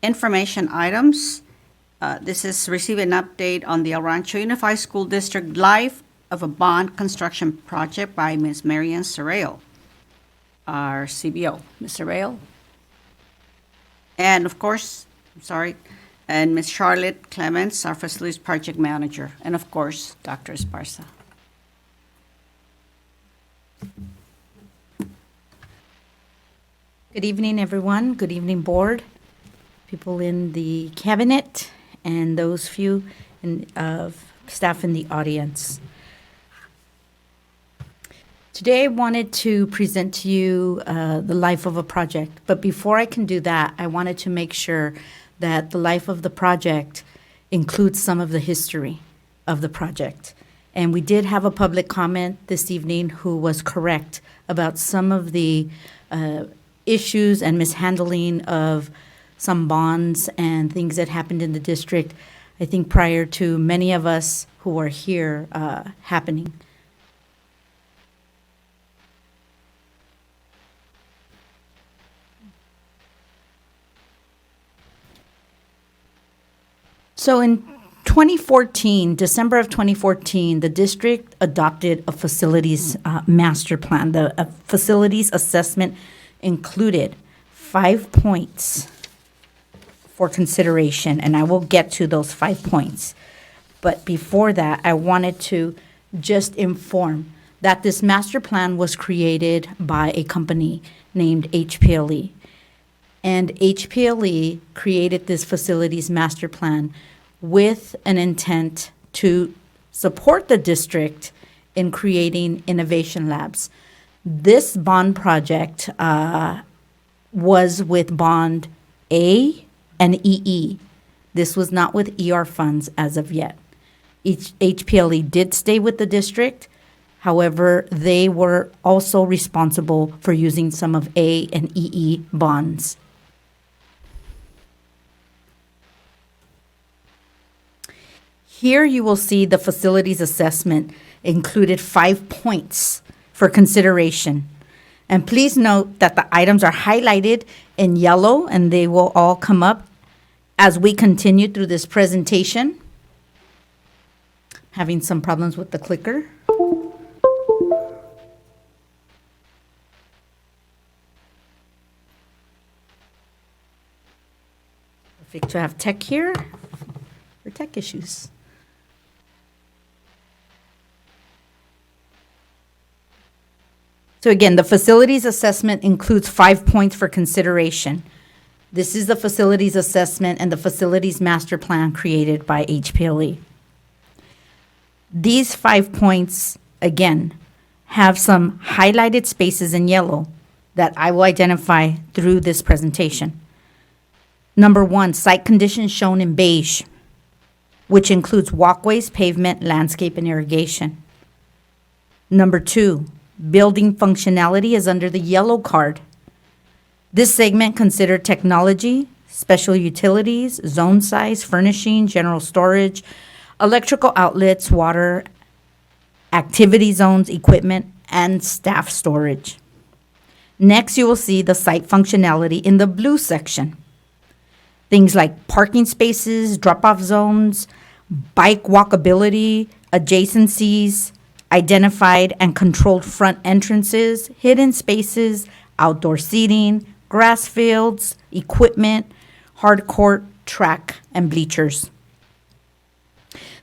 Information items. This is receive an update on the El Rancho Unified School District life of a bond construction project by Ms. Marian Sorrell, our CBO. Ms. Sorrell? And of course, and Ms. Charlotte Clements, our facilities project manager. And of course, Dr. Esparza. Good evening, everyone. Good evening, board, people in the cabinet, and those few staff in the audience. Today, I wanted to present to you the life of a project. But before I can do that, I wanted to make sure that the life of the project includes some of the history of the project. And we did have a public comment this evening who was correct about some of the issues and mishandling of some bonds and things that happened in the district, I think prior to many of us who are here happening. So in 2014, December of 2014, the district adopted a facilities master plan. The facilities assessment included 5 points for consideration, and I will get to those 5 points. But before that, I wanted to just inform that this master plan was created by a company named HPLE. And HPLE created this facilities master plan with an intent to support the district in creating innovation labs. This bond project was with bond A and EE. This was not with ER funds as of yet. HPLE did stay with the district. However, they were also responsible for using some of A and EE bonds. Here you will see the facilities assessment included 5 points for consideration. And please note that the items are highlighted in yellow, and they will all come up as we continue through this presentation. Having some problems with the clicker. Perfect to have tech here for tech issues. So again, the facilities assessment includes 5 points for consideration. This is the facilities assessment and the facilities master plan created by HPLE. These 5 points, again, have some highlighted spaces in yellow that I will identify through this presentation. Number 1, site conditions shown in beige, which includes walkways, pavement, landscape, and irrigation. Number 2, building functionality is under the yellow card. This segment considered technology, special utilities, zone size, furnishing, general storage, electrical outlets, water, activity zones, equipment, and staff storage. Next, you will see the site functionality in the blue section. Things like parking spaces, drop-off zones, bike walkability, adjacencies, identified and controlled front entrances, hidden spaces, outdoor seating, grass fields, equipment, hard court, track, and bleachers.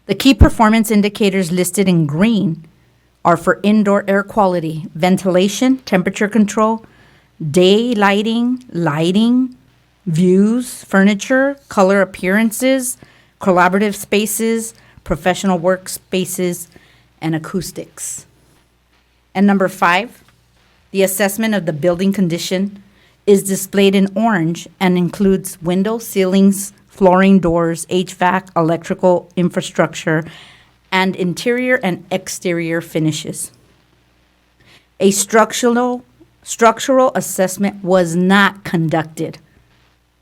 The key performance indicators listed in green are for indoor air quality, ventilation, temperature control, day lighting, views, furniture, color appearances, collaborative spaces, professional workspaces, and acoustics. And number 5, the assessment of the building condition is displayed in orange and includes windows, ceilings, flooring, doors, HVAC, electrical infrastructure, and interior and exterior finishes. A structural assessment was not conducted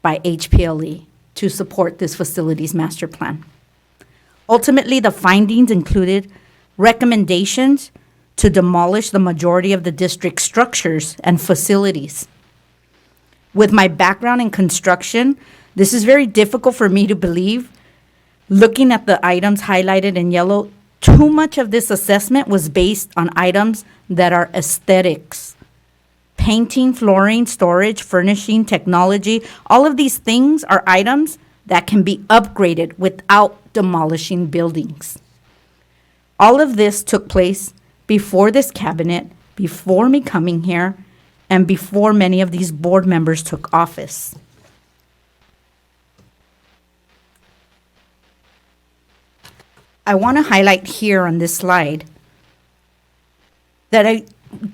by HPLE to support this facilities master plan. Ultimately, the findings included recommendations to demolish the majority of the district's structures and facilities. With my background in construction, This is very difficult for me to believe. Looking at the items highlighted in yellow, too much of this assessment was based on items that are aesthetics. Painting, flooring, storage, furnishing, technology, all of these things are items that can be upgraded without demolishing buildings. All of this took place before this cabinet, before me coming here, and before many of these board members took office. I want to highlight here on this slide that I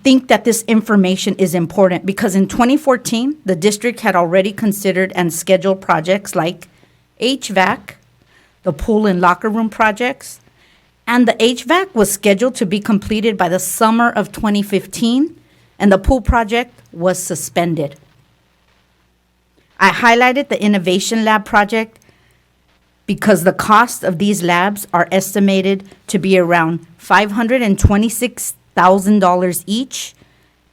think that this information is important because in 2014, the district had already considered and scheduled projects like HVAC, the pool and locker room projects, and the HVAC was scheduled to be completed by the summer of 2015, and the pool project was suspended. I highlighted the Innovation Lab project because the cost of these labs are estimated to be around $526,000 each,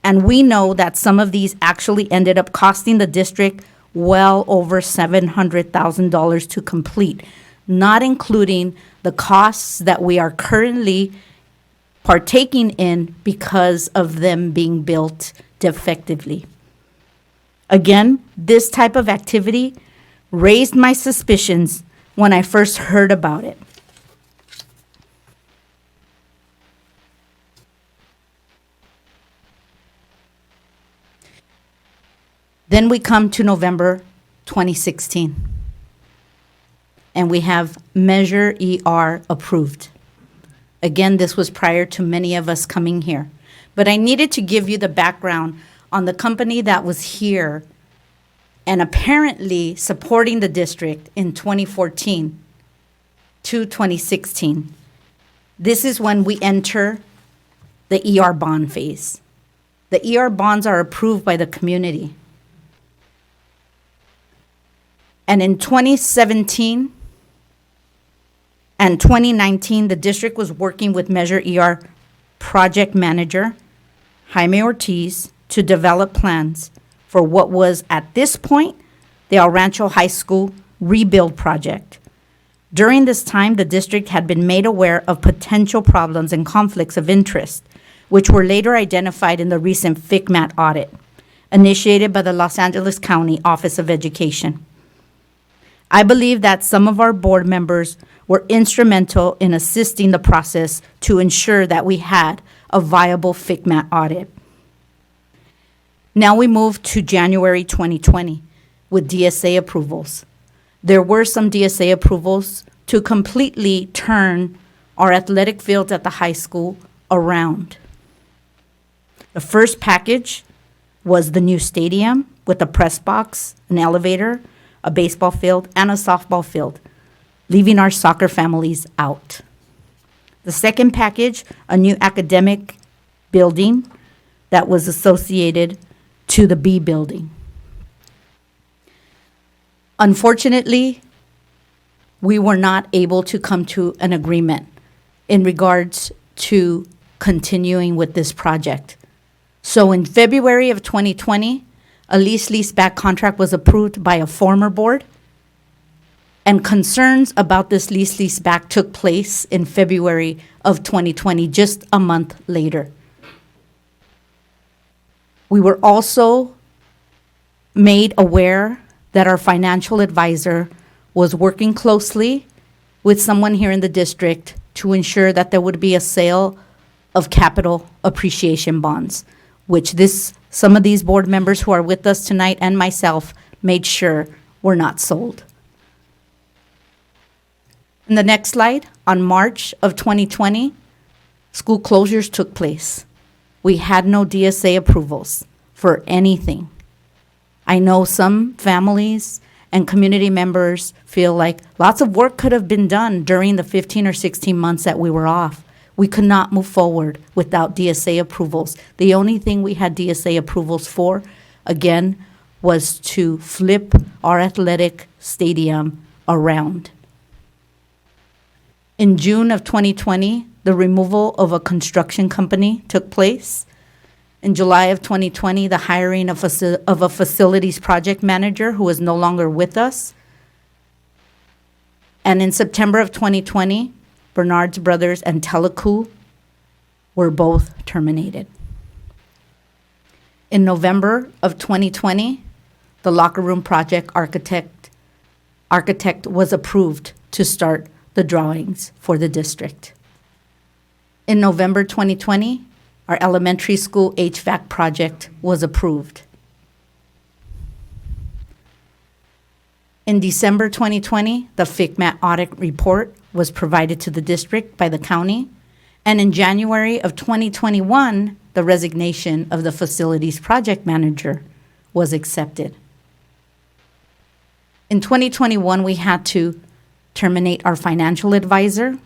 and we know that some of these actually ended up costing the district well over $700,000 to complete, not including the costs that we are currently partaking in because of them being built defectively. Again, this type of activity raised my suspicions when I first heard about it. Then we come to November 2016, and we have Measure ER approved. Again, this was prior to many of us coming here. But I needed to give you the background on the company that was here and apparently supporting the district in 2014 to 2016. This is when we enter the ER bond phase. The ER bonds are approved by the community. And in 2017 and 2019, the district was working with Measure ER project manager, Jaime Ortiz, to develop plans for what was, at this point, the El Rancho High School rebuild project. During this time, the district had been made aware of potential problems and conflicts of interest, which were later identified in the recent FICMAT audit, initiated by the Los Angeles County Office of Education. I believe that some of our board members were instrumental in assisting the process to ensure that we had a viable FICMAT audit. Now we move to January 2020 with DSA approvals. There were some DSA approvals to completely turn our athletic fields at the high school around. The first package was the new stadium with a press box, an elevator, a baseball field, and a softball field, leaving our soccer families out. The second package, a new academic building that was associated to the B building. Unfortunately, we were not able to come to an agreement in regards to continuing with this project. So in February of 2020, a lease-leaseback contract was approved by a former board, and concerns about this lease-leaseback took place in February of 2020, just a month later. We were also made aware that our financial advisor was working closely with someone here in the district to ensure that there would be a sale of capital appreciation bonds, which some of these board members who are with us tonight and myself made sure were not sold. In the next slide, on March of 2020, school closures took place. We had no DSA approvals for anything. I know some families and community members feel like lots of work could have been done during the 15 or 16 months that we were off. We could not move forward without DSA approvals. The only thing we had DSA approvals for, again, was to flip our athletic stadium around. In June of 2020, the removal of a construction company took place. In July of 2020, the hiring of a facilities project manager who is no longer with us. And in September of 2020, Bernard's Brothers and Telecool were both terminated. In November of 2020, the locker room project architect was approved to start the drawings for the district. In November 2020, our elementary school HVAC project was approved. In December 2020, the FICMAT audit report was provided to the district by the county. And in January of 2021, the resignation of the facilities project manager was accepted. In 2021, we had to terminate our financial advisor.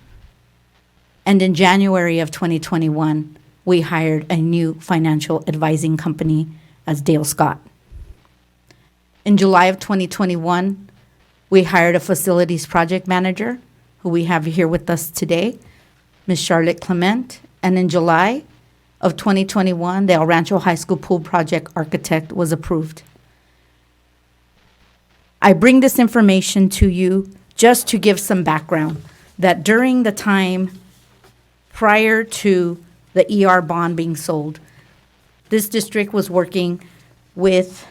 And in January of 2021, we hired a new financial advising company as Dale Scott. In July of 2021, we hired a facilities project manager, who we have here with us today, Ms. Charlotte Clement. And in July of 2021, the El Rancho High School pool project architect was approved. I bring this information to you just to give some background that during the time prior to the ER bond being sold, this district was working with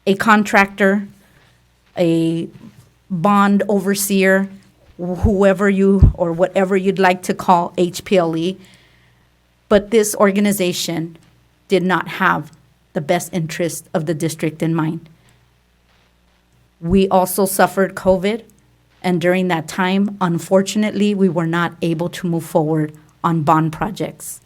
a contractor, a bond overseer, whoever you or whatever you'd like to call HPLE. But this organization did not have the best interest of the district in mind. We also suffered COVID, and during that time, unfortunately, we were not able to move forward on bond projects.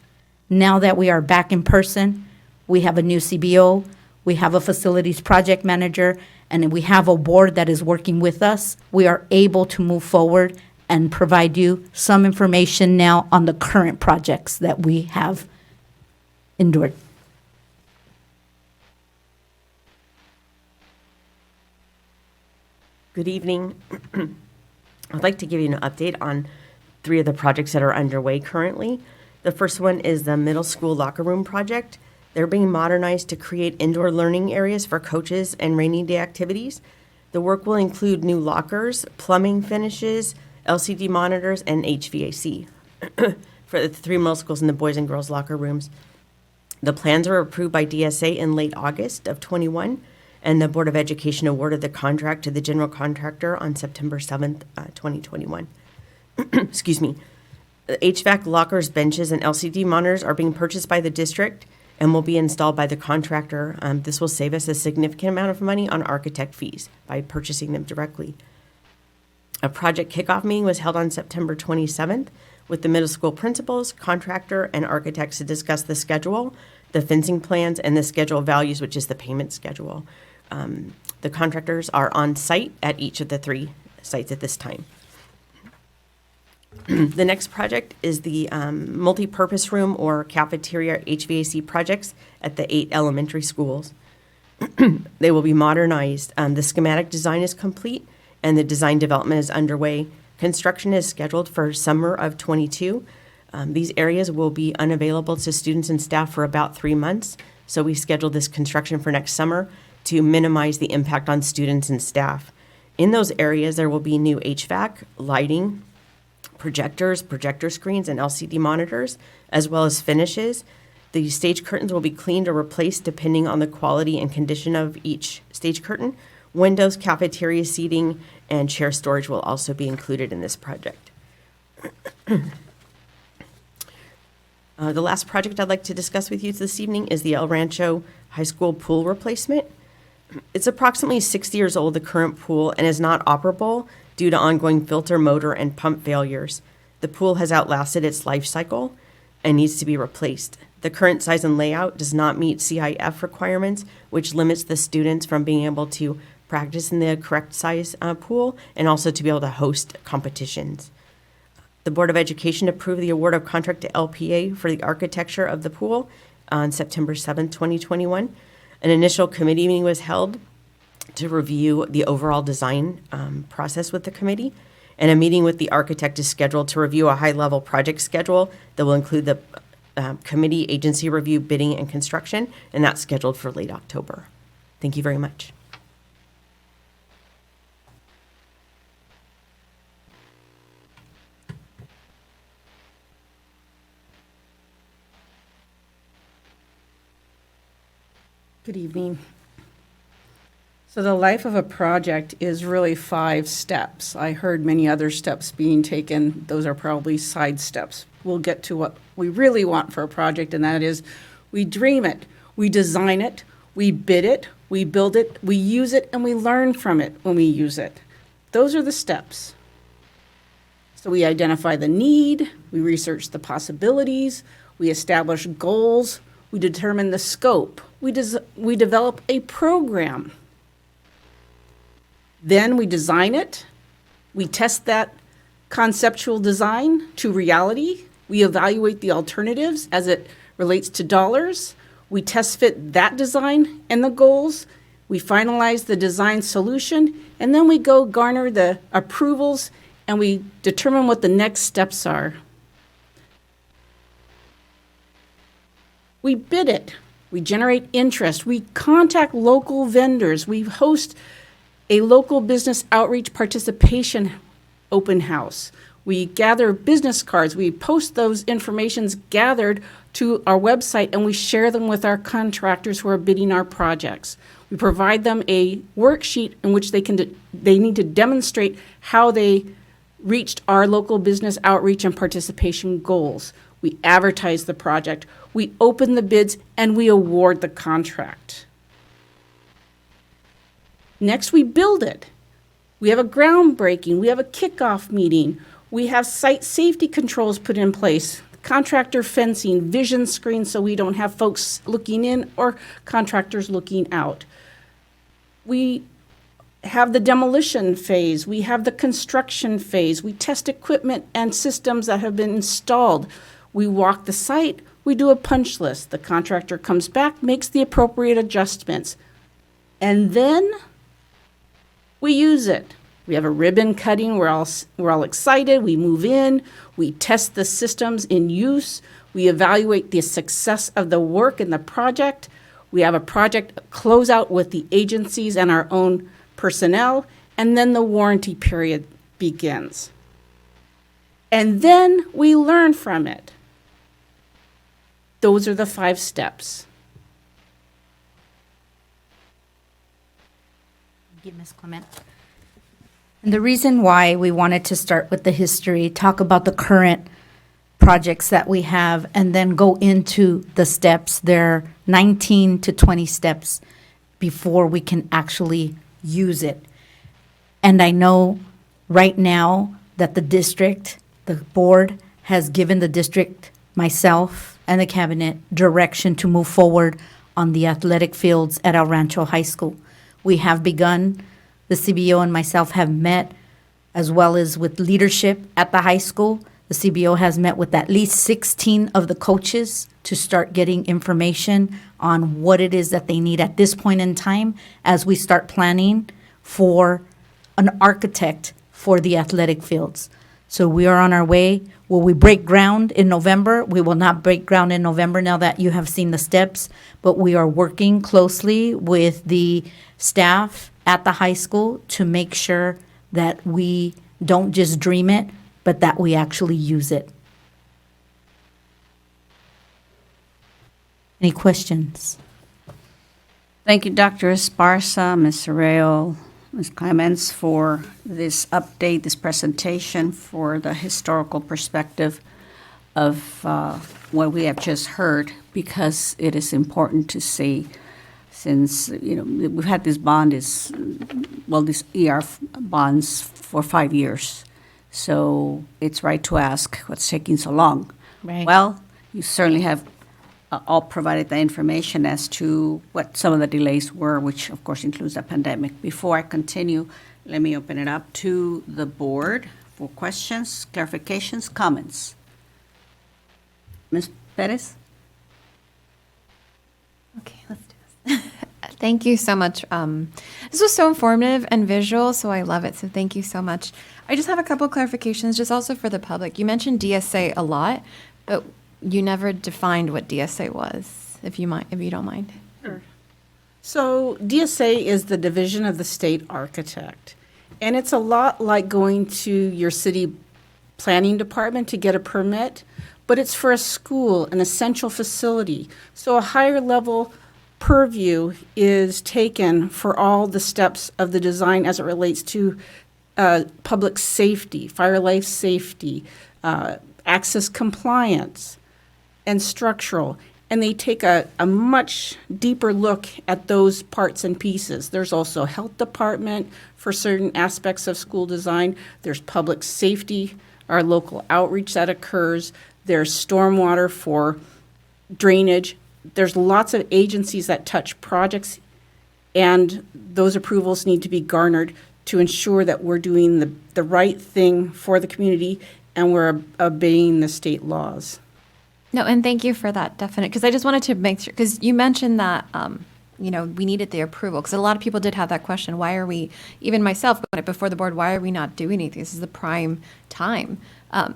Now that we are back in person, we have a new CBO, we have a facilities project manager, and we have a board that is working with us. We are able to move forward and provide you some information now on the current projects that we have endured. Good evening. I'd like to give you an update on 3 of the projects that are underway currently. The first one is the middle school locker room project. They're being modernized to create indoor learning areas for coaches and rainy day activities. The work will include new lockers, plumbing finishes, LCD monitors, and HVAC for the 3 middle schools and the boys and girls locker rooms. The plans were approved by DSA in late August of 21, and the Board of Education awarded the contract to the general contractor on September 7th, 2021. Excuse me. The HVAC lockers, benches, and LCD monitors are being purchased by the district and will be installed by the contractor. This will save us a significant amount of money on architect fees by purchasing them directly. A project kickoff meeting was held on September 27th with the middle school principals, contractor, and architects to discuss the schedule, the fencing plans, and the schedule values, which is the payment schedule. The contractors are on site at each of the 3 sites at this time. The next project is the multi-purpose room or cafeteria HVAC projects at the 8 elementary schools. They will be modernized. The schematic design is complete and the design development is underway. Construction is scheduled for summer of 22. These areas will be unavailable to students and staff for about 3 months. So we scheduled this construction for next summer to minimize the impact on students and staff. In those areas, there will be new HVAC, lighting, projectors, projector screens, and LCD monitors, as well as finishes. The stage curtains will be cleaned or replaced depending on the quality and condition of each stage curtain. Windows, cafeteria seating, and chair storage will also be included in this project. The last project I'd like to discuss with you this evening is the El Rancho High School pool replacement. It's approximately 60 years old, the current pool, and is not operable due to ongoing filter, motor, and pump failures. The pool has outlasted its life cycle and needs to be replaced. The current size and layout does not meet CIF requirements, which limits the students from being able to practice in the correct size pool and also to be able to host competitions. The Board of Education approved the award of contract to LPA for the architecture of the pool on September 7, 2021. An initial committee meeting was held to review the overall design process with the committee, and a meeting with the architect is scheduled to review a high-level project schedule that will include the committee agency review, bidding, and construction, and that's scheduled for late October. Thank you very much. Good evening. So the life of a project is really 5 steps. I heard many other steps being taken. Those are probably side steps. We'll get to what we really want for a project, and that is we dream it, we design it, we bid it, we build it, we use it, and we learn from it when we use it. Those are the steps. So we identify the need, we research the possibilities, we establish goals, we determine the scope, we develop a program. Then we design it, we test that conceptual design to reality, we evaluate the alternatives as it relates to dollars, we test fit that design and the goals, we finalize the design solution, and then we go garner the approvals and we determine what the next steps are. We bid it, we generate interest, we contact local vendors, we host a local business outreach participation open house. We gather business cards, we post those informations gathered to our website, and we share them with our contractors who are bidding our projects. We provide them a worksheet in which they need to demonstrate how they reached our local business outreach and participation goals. We advertise the project, we open the bids, and we award the contract. Next, we build it. We have a groundbreaking, we have a kickoff meeting, we have site safety controls put in place, contractor fencing, vision screens so we don't have folks looking in or contractors looking out. We have the demolition phase, we have the construction phase, we test equipment and systems that have been installed. We walk the site, we do a punch list. The contractor comes back, makes the appropriate adjustments. And then we use it. We have a ribbon cutting, we're all excited, we move in, we test the systems in use, we evaluate the success of the work in the project, we have a project closeout with the agencies and our own personnel, and then the warranty period begins. And then we learn from it. Those are the 5 steps. Thank you, Ms. Clement. And the reason why we wanted to start with the history, talk about the current projects that we have, and then go into the steps. There are 19 to 20 steps before we can actually use it. And I know right now that the district, the board, has given the district, myself, and the cabinet direction to move forward on the athletic fields at El Rancho High School. We have begun, the CBO and myself have met, as well as with leadership at the high school. The CBO has met with at least 16 of the coaches to start getting information on what it is that they need at this point in time as we start planning for an architect for the athletic fields. So we are on our way. Will we break ground in November? We will not break ground in November now that you have seen the steps, but we are working closely with the staff at the high school to make sure that we don't just dream it, but that we actually use it. Any questions? Thank you, Dr. Esparza, Ms. Arreo, Ms. Clements, for this update, this presentation, for the historical perspective of what we have just heard, because it is important to see, since, we've had this these ER bonds for 5 years. So it's right to ask what's taking so long. Right. Well, you certainly have all provided the information as to what some of the delays were, which of course includes the pandemic. Before I continue, let me open it up to the board for questions, clarifications, comments. Ms. Perez? Okay, let's do this. Thank you so much. This was so informative and visual, so I love it. So thank you so much. I just have a couple clarifications, just also for the public. You mentioned DSA a lot, but you never defined what DSA was, if you don't mind. Sure. So DSA is the Division of the State Architect. And it's a lot like going to your city planning department to get a permit, but it's for a school, an essential facility. So a higher level purview is taken for all the steps of the design as it relates to public safety, fire life safety, access compliance, and structural. And they take a much deeper look at those parts and pieces. There's also health department for certain aspects of school design. There's public safety, our local outreach that occurs. There's stormwater for drainage. There's lots of agencies that touch projects, and those approvals need to be garnered to ensure that we're doing the right thing for the community and we're obeying the state laws. No, and thank you for that definite, because I just wanted to make sure, because you mentioned that, you know, we needed the approval, because a lot of people did have that question. Why are we, even myself, put it before the board, why are we not doing anything? This is the prime time.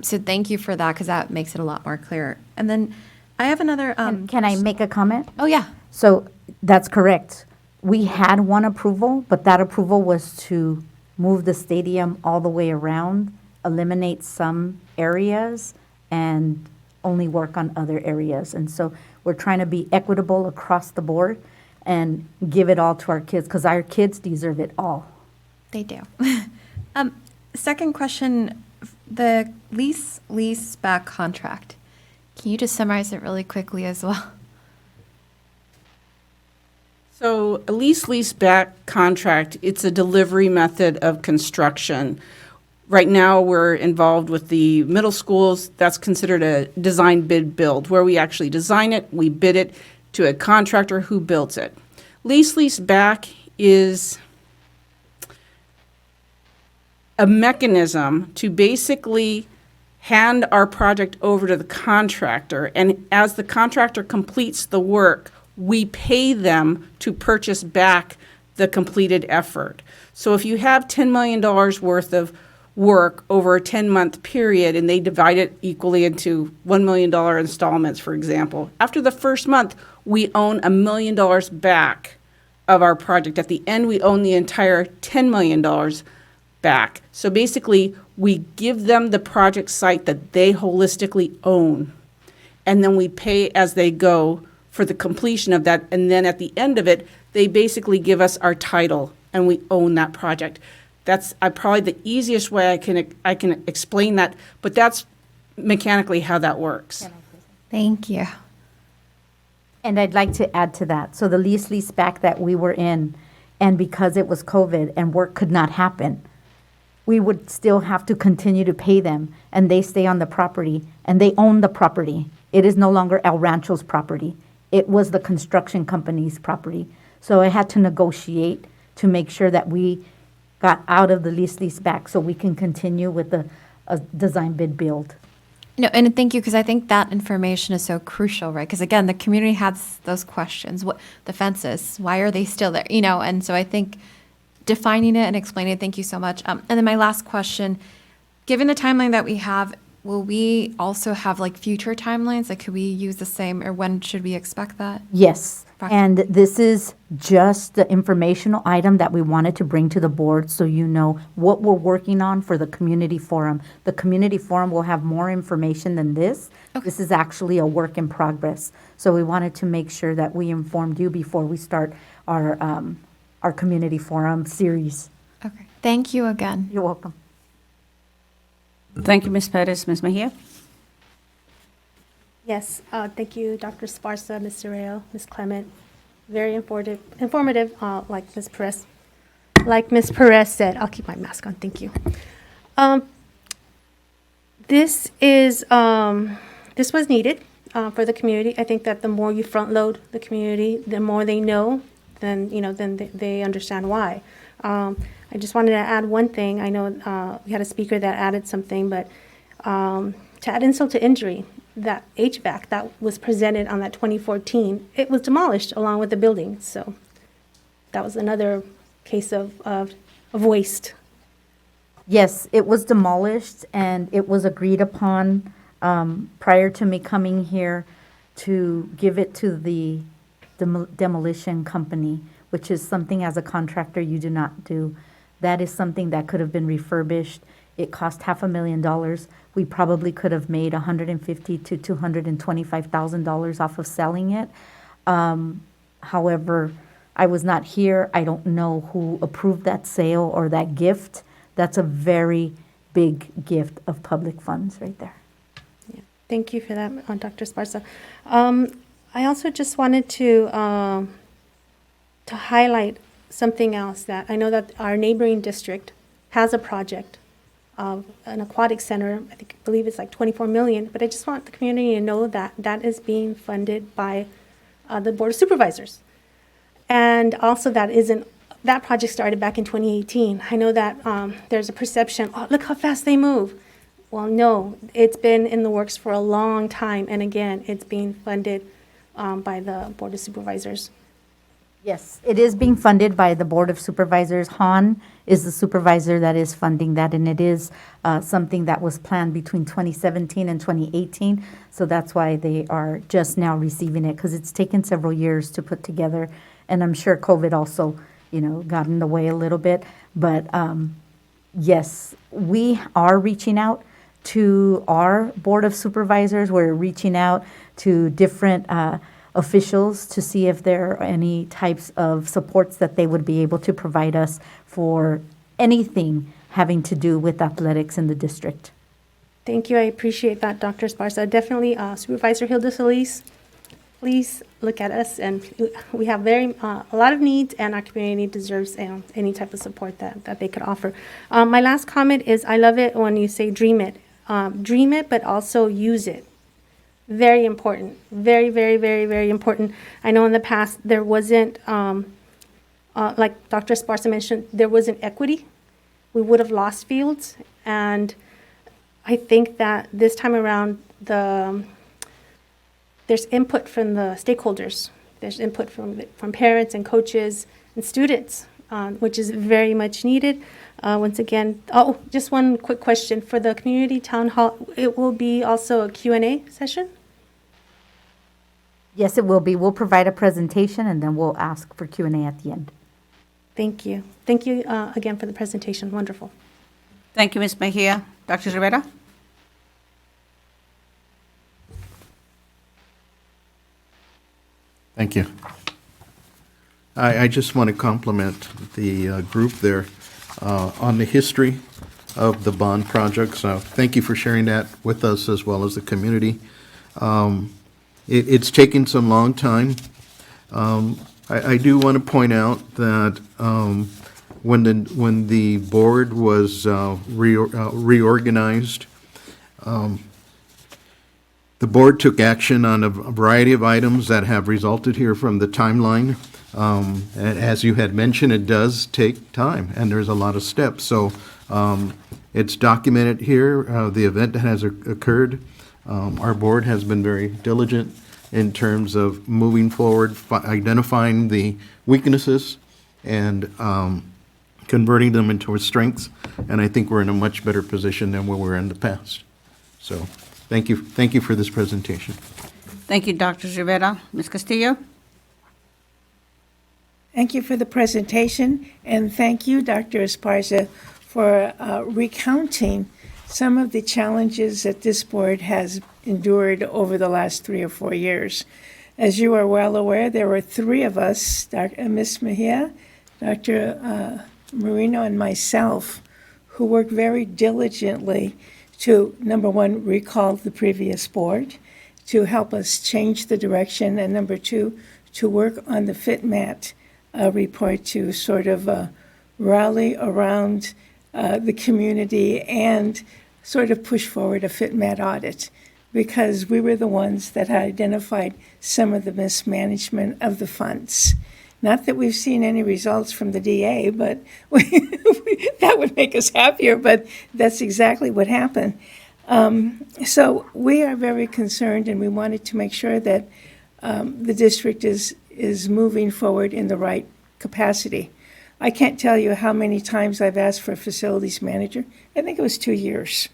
So thank you for that, because that makes it a lot more clear. And then I have another. Can I make a comment? Oh, yeah. So that's correct. We had one approval, but that approval was to move the stadium all the way around, eliminate some areas, and only work on other areas. And so we're trying to be equitable across the board and give it all to our kids, because our kids deserve it all. They do. Second question, the lease back contract. Can you just summarize it really quickly as well? So a lease back contract, it's a delivery method of construction. Right now, we're involved with the middle schools. That's considered a design bid build, where we actually design it, we bid it to a contractor who builds it. Lease back is a mechanism to basically hand our project over to the contractor, and as the contractor completes the work, we pay them to purchase back the completed effort. So if you have $10 million worth of work over a 10-month period and they divide it equally into $1 million installments, for example, after the first month, we own $1 million back of our project. At the end, we own the entire $10 million back. So basically, we give them the project site that they holistically own, and then we pay as they go for the completion of that. And then at the end of it, they basically give us our title, and we own that project. That's probably the easiest way I can explain that, but that's mechanically how that works. Thank you. And I'd like to add to that. So the lease back that we were in, and because it was COVID and work could not happen, we would still have to continue to pay them, and they stay on the property, and they own the property. It is no longer El Rancho's property. It was the construction company's property. So I had to negotiate to make sure that we got out of the lease back so we can continue with the design bid build. No, and thank you, because I think that information is so crucial, right? Because again, the community has those questions. What the fences? Why are they still there? You know, and so I think defining it and explaining it. Thank you so much. And then my last question: given the timeline that we have, will we also have like future timelines? Like, could we use the same, or when should we expect that? Yes, Right. and this is just the informational item that we wanted to bring to the board so you know what we're working on for the community forum. The community forum will have more information than this. Okay. This is actually a work in progress. So we wanted to make sure that we informed you before we start our community forum series. Okay. Thank you again. You're welcome. Thank you, Ms. Perez. Ms. Mejia? Yes, thank you, Dr. Sparsa, Ms. Sorrell, Ms. Clement. Very informative, like Ms. Perez said. I'll keep my mask on, thank you. This was needed for the community. I think that the more you front load the community, the more they know, then they understand why. I just wanted to add one thing. I know we had a speaker that added something, but to add insult to injury, that HVAC that was presented on that 2014, it was demolished along with the building. So that was another case of waste. Yes, it was demolished, and it was agreed upon prior to me coming here to give it to the demolition company, which is something as a contractor you do not do. That is something that could have been refurbished. It cost $500,000. We probably could have made $150,000 to $225,000 off of selling it. However, I was not here. I don't know who approved that sale or that gift. That's a very big gift of public funds right there. Thank you for that, Dr. Esparza. I also just wanted to highlight something else that I know that our neighboring district has a project of an aquatic center. I believe it's like 24 million, but I just want the community to know that that is being funded by the Board of Supervisors. And also that project started back in 2018. I know that there's a perception, oh, look how fast they move. Well, no, it's been in the works for a long time, and again, it's being funded by the Board of Supervisors. Yes, it is being funded by the Board of Supervisors. Han is the supervisor that is funding that, and it is something that was planned between 2017 and 2018. So that's why they are just now receiving it, because it's taken several years to put together. And I'm sure COVID also, got in the way a little bit. But yes, we are reaching out to our Board of Supervisors. We're reaching out to different officials to see if there are any types of supports that they would be able to provide us for anything having to do with athletics in the district. Thank you. I appreciate that, Dr. Esparza. Definitely, Supervisor Hilda Solis, please look at us. And we have a lot of needs, and our community deserves any type of support that they could offer. My last comment is I love it when you say dream it. Dream it, but also use it. Very important. Very, very, very, very important. I know in the past there wasn't, like Dr. Esparza mentioned, there wasn't equity. We would have lost fields. And I think that this time around, there's input from the stakeholders. There's input from parents and coaches and students, which is very much needed. Once again, just one quick question. For the community town hall, it will be also a Q&A session? Yes, it will be. We'll provide a presentation, and then we'll ask for Q&A at the end. Thank you. Thank you again for the presentation. Wonderful. Thank you, Ms. Mejia. Dr. Rivera? Thank you. I just want to compliment the group there on the history of the bond project. So thank you for sharing that with us as well as the community. It's taken some long time. I do want to point out that when the board was reorganized, the board took action on a variety of items that have resulted here from the timeline. And as you had mentioned, it does take time, and there's a lot of steps. So it's documented here, the event that has occurred. Our board has been very diligent in terms of moving forward, identifying the weaknesses and converting them into strengths. And I think we're in a much better position than where we were in the past. So thank you for this presentation. Thank you, Dr. Rivera. Ms. Castillo? Thank you for the presentation, and thank you, Dr. Esparza, for recounting some of the challenges that this board has endured over the last 3 or 4 years. As you are well aware, there were 3 of us, Ms. Mejia, Dr. Marino, and myself, who worked very diligently to, number 1, recall the previous board, to help us change the direction, and number 2, to work on the FitMat report to sort of rally around the community and sort of push forward a FitMat audit, because we were the ones that had identified some of the mismanagement of the funds. Not that we've seen any results from the DA, but that would make us happier, but that's exactly what happened. So we are very concerned, and we wanted to make sure that the district is moving forward in the right capacity. I can't tell you how many times I've asked for a facilities manager. I think it was 2 years.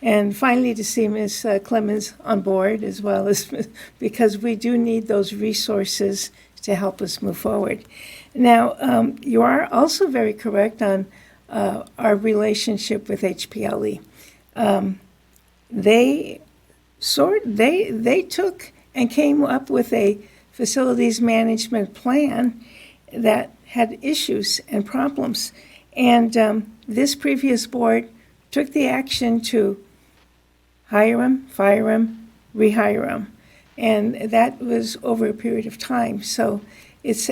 And finally to see Ms. Clemens on board, as well as, because we do need those resources to help us move forward. Now, you are also very correct on our relationship with HPLE. They took and came up with a facilities management plan that had issues and problems. And this previous board took the action to hire him, fire him, rehire him. And that was over a period of time. So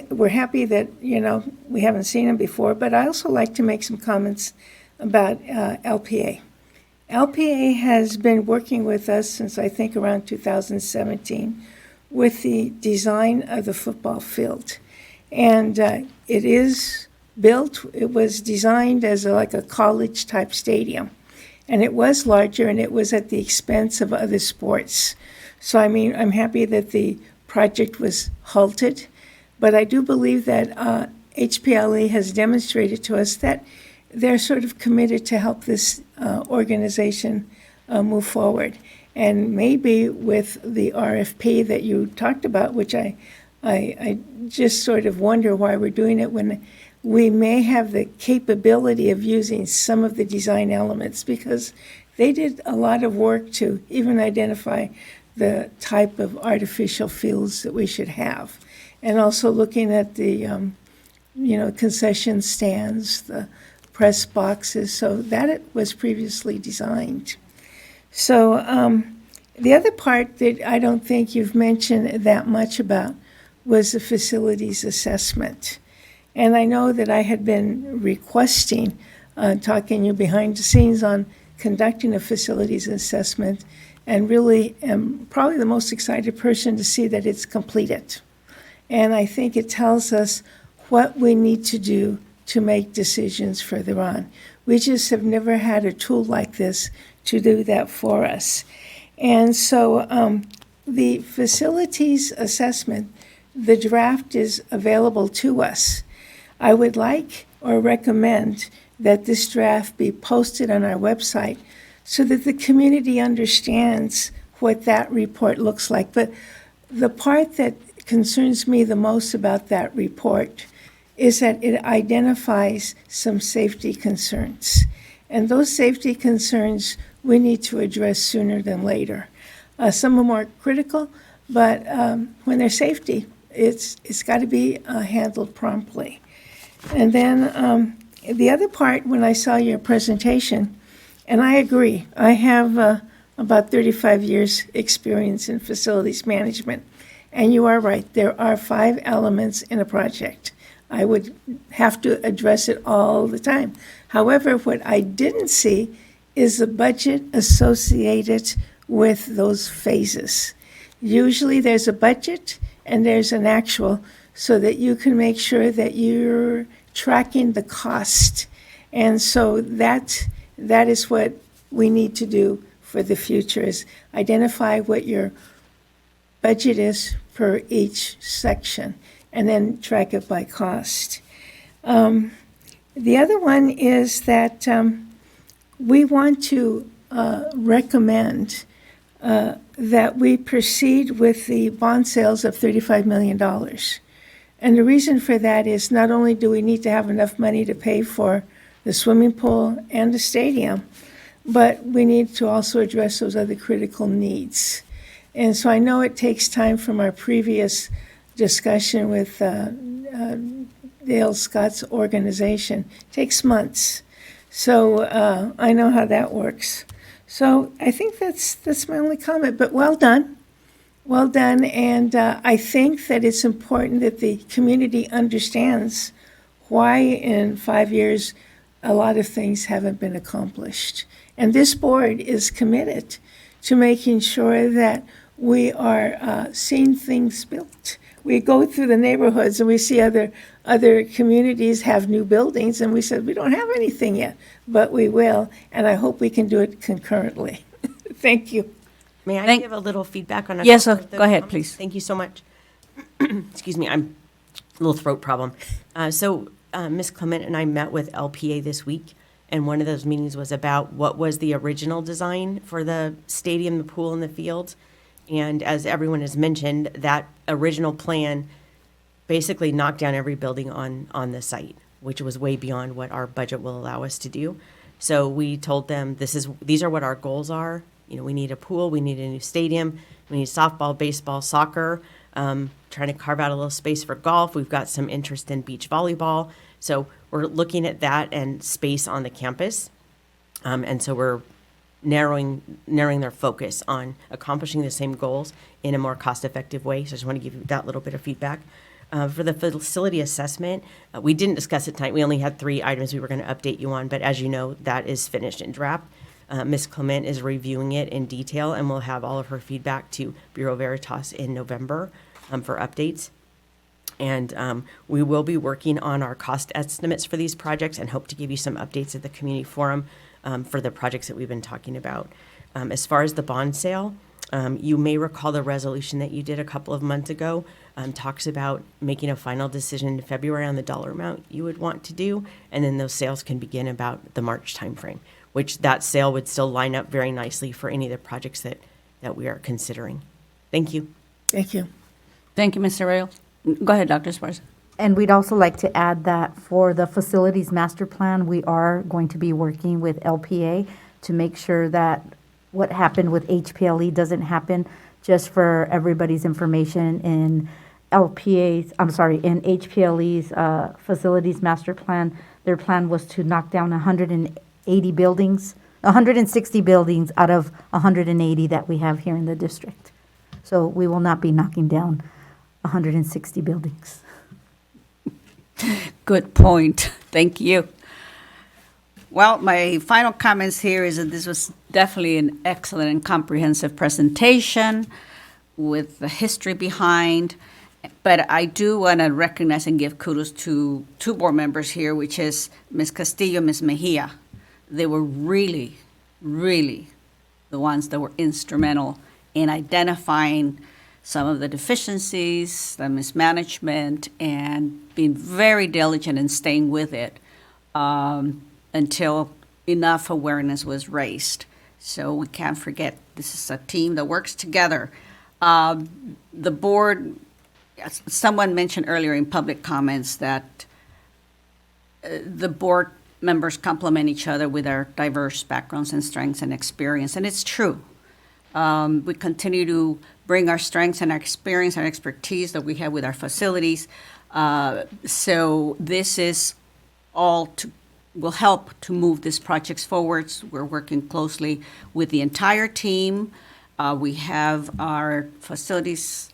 we're happy that, we haven't seen him before, but I also like to make some comments about LPA. LPA has been working with us since I think around 2017 with the design of the football field. And it is built, it was designed as like a college-type stadium. And it was larger, and it was at the expense of other sports. So, I'm happy that the project was halted. But I do believe that HPLA has demonstrated to us that they're sort of committed to help this organization move forward. And maybe with the RFP that you talked about, which I just sort of wonder why we're doing it when we may have the capability of using some of the design elements, because they did a lot of work to even identify the type of artificial fields that we should have. And also looking at the, concession stands, the press boxes, so that it was previously designed. So the other part that I don't think you've mentioned that much about was the facilities assessment. And I know that I had been requesting, talking to you behind the scenes on conducting a facilities assessment, and really am probably the most excited person to see that it's completed. And I think it tells us what we need to do to make decisions further on. We just have never had a tool like this to do that for us. And so the facilities assessment, the draft is available to us. I would like or recommend that this draft be posted on our website so that the community understands what that report looks like. But the part that concerns me the most about that report is that it identifies some safety concerns. And those safety concerns we need to address sooner than later. Some are more critical, but when they're safety, it's got to be handled promptly. And then the other part, when I saw your presentation, and I agree, I have about 35 years experience in facilities management. And you are right, there are 5 elements in a project. I would have to address it all the time. However, what I didn't see is the budget associated with those phases. Usually there's a budget and there's an actual so that you can make sure that you're tracking the cost. And so that is what we need to do for the future, is identify what your budget is per each section and then track it by cost. The other one is that we want to recommend that we proceed with the bond sales of $35 million. And the reason for that is not only do we need to have enough money to pay for the swimming pool and the stadium, but we need to also address those other critical needs. And so I know it takes time from our previous discussion with Dale Scott's organization. It takes months. So I know how that works. So I think that's my only comment, but well done. Well done, and I think that it's important that the community understands why in 5 years a lot of things haven't been accomplished. And this board is committed to making sure that we are seeing things built. We go through the neighborhoods and we see other communities have new buildings, and we said, we don't have anything yet, but we will, and I hope we can do it concurrently. Thank you. May I give a little feedback on? Yes, couple of go those ahead, comments? please. Thank you so much. Excuse me, I'm a little throat problem. Ms. Clement and I met with LPA this week, and one of those meetings was about what was the original design for the stadium, the pool, and the field. And as everyone has mentioned, that original plan basically knocked down every building on the site, which was way beyond what our budget will allow us to do. So we told them these are what our goals are. We need a pool, we need a new stadium, we need softball, baseball, soccer, trying to carve out a little space for golf. We've got some interest in beach volleyball. So we're looking at that and space on the campus. And so we're narrowing their focus on accomplishing the same goals in a more cost-effective way. So I just want to give you that little bit of feedback. For the facility assessment, we didn't discuss it tonight. We only had 3 items we were going to update you on, but as you know, that is finished in draft. Ms. Clement is reviewing it in detail, and we'll have all of her feedback to Bureau Veritas in November for updates. And we will be working on our cost estimates for these projects and hope to give you some updates at the community forum for the projects that we've been talking about. As far as the bond sale, you may recall the resolution that you did a couple of months ago talks about making a final decision in February on the dollar amount you would want to do, and then those sales can begin about the March timeframe, which that sale would still line up very nicely for any of the projects that we are considering. Thank you. Thank you. Thank you, Mr. Rayo. Go ahead, Dr. Esparza. And we'd also like to add that for the facilities master plan, we are going to be working with LPA to make sure that what happened with HPLE doesn't happen. Just for everybody's information, in HPLE's facilities master plan, their plan was to knock down 180 buildings, 160 buildings out of 180 that we have here in the district. So we will not be knocking down 160 buildings. Good point. Thank you. Well, my final comments here is that this was definitely an excellent and comprehensive presentation with the history behind. But I do want to recognize and give kudos to 2 board members here, which is Ms. Castillo, Ms. Mejia. They were really, really the ones that were instrumental in identifying some of the deficiencies, the mismanagement, and being very diligent in staying with it until enough awareness was raised. So we can't forget, this is a team that works together. The board, someone mentioned earlier in public comments that the board members complement each other with our diverse backgrounds and strengths and experience, and it's true. We continue to bring our strengths and our experience and expertise that we have with our facilities. So this is all will help to move these projects forwards. We're working closely with the entire team. We have our facilities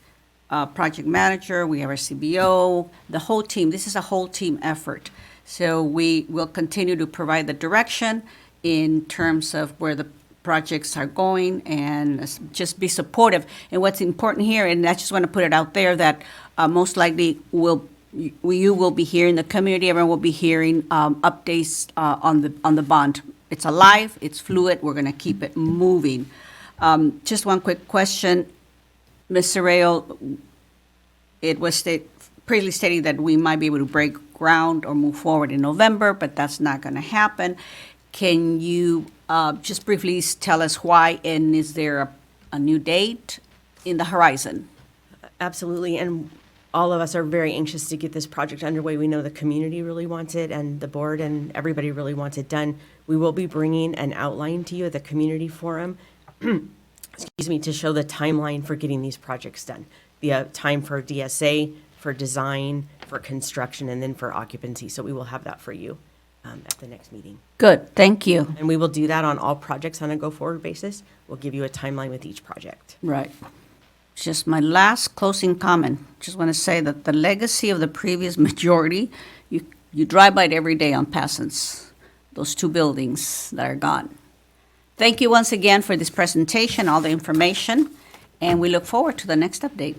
project manager, we have our CBO, the whole team. This is a whole team effort. So we will continue to provide the direction in terms of where the projects are going and just be supportive. And what's important here, and I just want to put it out there, that most likely you will be hearing, the community, everyone will be hearing updates on the bond. It's alive, it's fluid, we're going to keep it moving. Just one quick question. Mr. Rayo, it was previously stated that we might be able to break ground or move forward in November, but that's not going to happen. Can you just briefly tell us why, and is there a new date in the horizon? Absolutely, and all of us are very anxious to get this project underway. We know the community really wants it, and the board and everybody really wants it done. We will be bringing an outline to you at the community forum, to show the timeline for getting these projects done. The time for DSA, for design, for construction, and then for occupancy. So we will have that for you at the next meeting. Good, thank you. And we will do that on all projects on a go-forward basis. We'll give you a timeline with each project. Right. Just my last closing comment. Just want to say that the legacy of the previous majority, you drive by it every day on Passants, those 2 buildings that are gone. Thank you once again for this presentation, all the information, and we look forward to the next update.